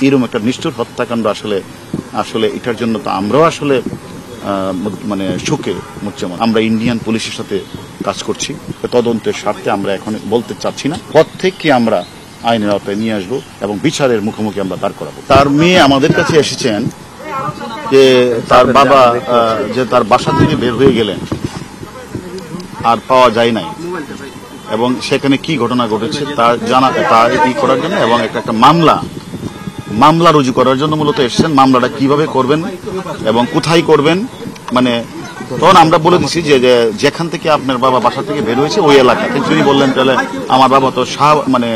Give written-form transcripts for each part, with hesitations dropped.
এরকম একটা নিষ্ঠুর হত্যাকাণ্ড আসলে আসলে এটার জন্য তো আমরাও আসলে মানে শোকে মুচ্যমান। আমরা ইন্ডিয়ান পুলিশের সাথে কাজ করছি, তদন্তের স্বার্থে আমরা এখন বলতে চাচ্ছি না। পথ থেকে আমরা আইনের আওতায় নিয়ে আসবো এবং বিচারের মুখোমুখি আমরা দাঁড় করাবো। তার মেয়ে আমাদের কাছে এসেছেন যে তার বাবা যে তার বাসা থেকে বের হয়ে গেলেন, আর পাওয়া যায় নাই, এবং সেখানে কি ঘটনা ঘটেছে তা জানা তা ই করার জন্য এবং একটা মামলা রুজু করার জন্য মূলত এসেছেন। মামলাটা কিভাবে করবেন এবং কোথায় করবেন, মানে তখন আমরা বলে দিচ্ছি যে যেখান থেকে আপনার বাবা বাসা থেকে বের হয়েছে ওই এলাকা থেকে। তিনি বললেন তাহলে আমার বাবা তো মানে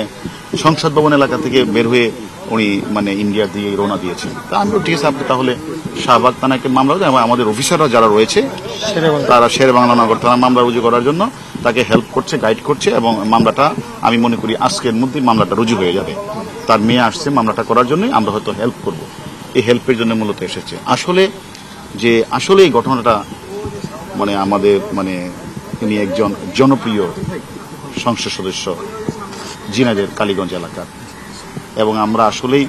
সংসদ ভবন এলাকা থেকে বের হয়ে উনি মানে ইন্ডিয়া দিয়ে রওনা দিয়েছেন। তা আমি ঠিক আছে, আপনি তাহলে শাহবাগ থানাকে মামলা এবং আমাদের অফিসাররা যারা রয়েছে তারা শেরেবাংলা নগর থানা মামলা রুজু করার জন্য তাকে হেল্প করছে, গাইড করছে, এবং মামলাটা আমি মনে করি আজকের মধ্যেই মামলাটা রুজু হয়ে যাবে। তার মেয়ে আসছে মামলাটা করার জন্য, আমরা হয়তো হেল্প করব। এই হেল্পের জন্য মূলত এসেছে। আসলে এই ঘটনাটা মানে আমাদের মানে তিনি একজন জনপ্রিয় সংসদ সদস্য ঝিনাইদহের কালীগঞ্জ এলাকার, এবং আমরা আসলেই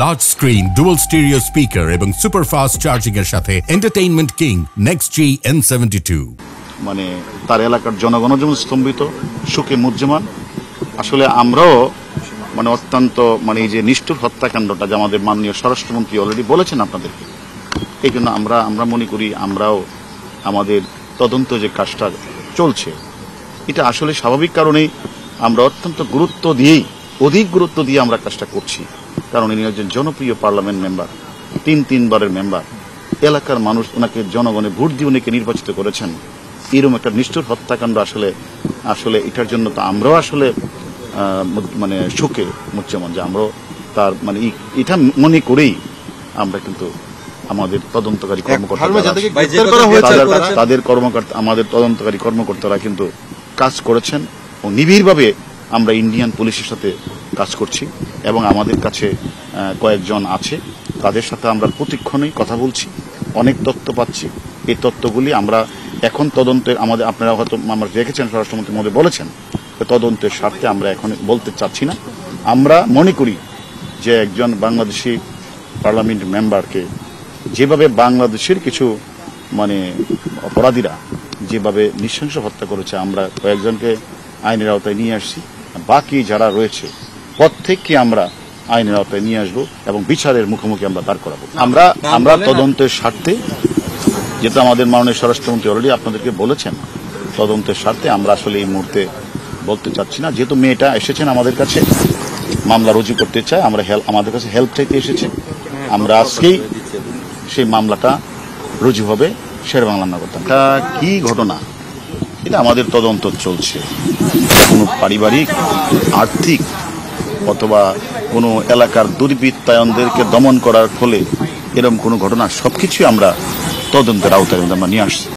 large screen dual stereo speaker এবং সুপার ফাস্ট চার্জিং এর সাথে এন্টারটেইনমেন্ট কিং নেক্সট জি N72 মানে তার এলাকার জনগণ যেমন স্তম্ভিত, শোকে মুহ্যমান। আসলে আমরাও মানে অত্যন্ত মানে এই যে নিষ্ঠুর হত্যাকাণ্ডটা যে আমাদের মাননীয় স্বরাষ্ট্রমন্ত্রী অলরেডি বলেছেন আপনাদেরকে, এই জন্য আমরা মনে করি আমরাও আমাদের তদন্ত যে কাজটা চলছে এটা আসলে স্বাভাবিক কারণেই আমরা অত্যন্ত অধিক গুরুত্ব দিয়ে আমরা কাজটা করছি। কারণ ইনি একজন জনপ্রিয় পার্লামেন্ট মেম্বার, তিনবারের মেম্বার, এলাকার মানুষ ওনাকে জনগণে ভোট দিয়ে উনিকে নির্বাচিত করেছেন। এরকম একটা নিষ্ঠুর হত্যাকাণ্ড আসলে এটার জন্য তো আমরাও আসলে মানে শোকে মুচ্যমান, যে আমরাও তার মানে এটা মনে করেই আমরা কিন্তু আমাদের তদন্তকারী কর্মকর্তারা কিন্তু কাজ করেছেন ও নিবিড়ভাবে আমরা ইন্ডিয়ান পুলিশের সাথে কাজ করছি, এবং আমাদের কাছে কয়েকজন আছে, তাদের সাথে আমরা প্রতিক্ষণেই কথা বলছি, অনেক তথ্য পাচ্ছি। এই তথ্যগুলি আমরা এখন তদন্তের আপনারা হয়তো আমরা দেখেছেন, স্বরাষ্ট্রমন্ত্রী মহোদয় বলেছেন, তদন্তের স্বার্থে আমরা এখন বলতে চাচ্ছি না। আমরা মনে করি যে একজন বাংলাদেশি পার্লামেন্ট মেম্বারকে যেভাবে বাংলাদেশের কিছু মানে অপরাধীরা যেভাবে নৃশংস হত্যা করেছে, আমরা কয়েকজনকে আইনের আওতায় নিয়ে আসছি। বাকি যারা রয়েছে প্রত্যেককে আমরা আইনের আওতায় নিয়ে আসবো এবং বিচারের মুখোমুখি আমরা দাঁড় করাবো। আমরা তদন্তের স্বার্থে, যেটা আমাদের মাননীয় স্বরাষ্ট্রমন্ত্রী অলরেডি আপনাদেরকে বলেছেন, তদন্তের স্বার্থে আমরা আসলে এই মুহূর্তে বলতে চাচ্ছি না। যেহেতু মেয়েটা এসেছেন আমাদের কাছে মামলা রুজু করতে চায়, আমাদের কাছে হেল্প চাইতে এসেছে, আমরা আজকেই সেই মামলাটা রুজু হবে শেরেবাংলা নগর থানায়। এটা কি ঘটনা, এটা আমাদের তদন্ত চলছে। কোনো পারিবারিক, আর্থিক অথবা কোনো এলাকার দুর্বৃত্তায়নদেরকে দমন করার ফলে এরকম কোনো ঘটনা, সবকিছুই আমরা তদন্তের আওতায় আমরা নিয়ে আসছি।